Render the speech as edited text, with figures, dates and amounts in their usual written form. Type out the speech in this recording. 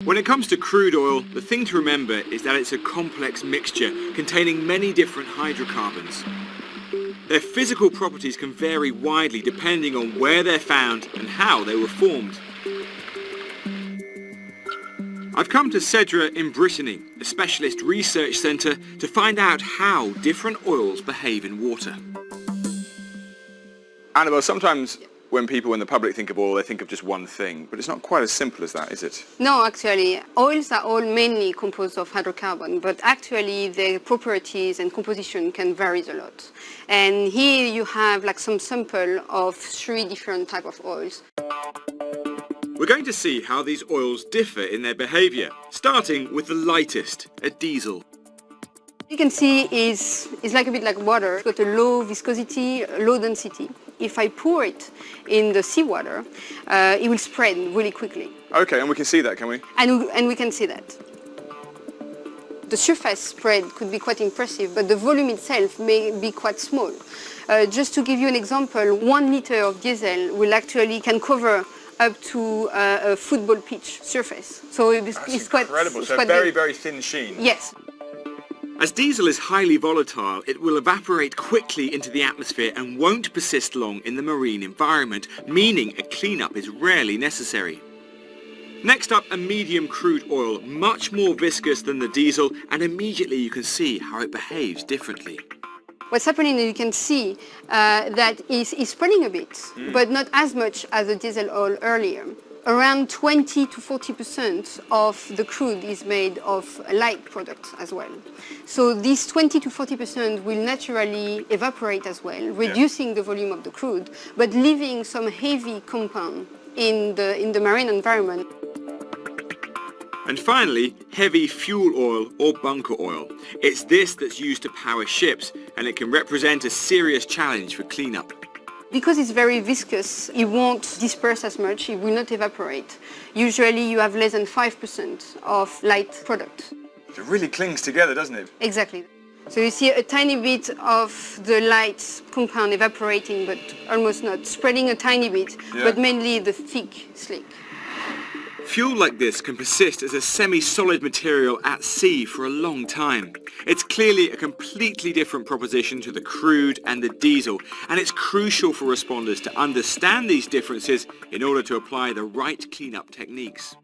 When it comes to crude oil, the thing to remember is that it's a complex mixture containing many different hydrocarbons. Their physical properties can vary widely depending on where they're found and how they were formed. I've come to Cedra in Brittany, a specialist research centre, to find out how different oils behave in water. Annabelle, sometimes when people in the public think of oil, they think of just one thing, but it's not quite as simple as that, is it? No, actually, oils are all mainly composed of hydrocarbon, but actually their properties and composition can vary a lot. And here you have like some sample of 3 different types of oils. We're going to see how these oils differ in their behaviour, starting with the lightest, a diesel. You can see it's like a bit like water. It's got a low viscosity, low density. If I pour it in the seawater, it will spread really quickly. Okay, and we can see that, can we? And we can see that. The surface spread could be quite impressive, but the volume itself may be quite small. Just to give you an example, 1 liter of diesel can cover up to a football pitch surface. So it's quite incredible. It's so quite very, big. very thin sheen. Yes. As diesel is highly volatile, it will evaporate quickly into the atmosphere and won't persist long in the marine environment, meaning a cleanup is rarely necessary. Next up, a medium crude oil, much more viscous than the diesel, and immediately you can see how it behaves differently. What's happening is you can see that it's spreading a bit, but not as much as the diesel oil earlier. Around 20 to 40% of the crude is made of light products as well. So this 20 to 40% will naturally evaporate as well, reducing the volume of the crude, but leaving some heavy compound in the marine environment. And finally, heavy fuel oil or bunker oil. It's this that's used to power ships, and it can represent a serious challenge for cleanup. Because it's very viscous, it won't disperse as much, it will not evaporate. Usually you have less than 5% of light product. It really clings together, doesn't it? Exactly. So you see a tiny bit of the light compound evaporating, but almost not, spreading a tiny bit, but mainly the thick slick. Fuel like this can persist as a semi-solid material at sea for a long time. It's clearly a completely different proposition to the crude and the diesel, and it's crucial for responders to understand these differences in order to apply the right cleanup techniques.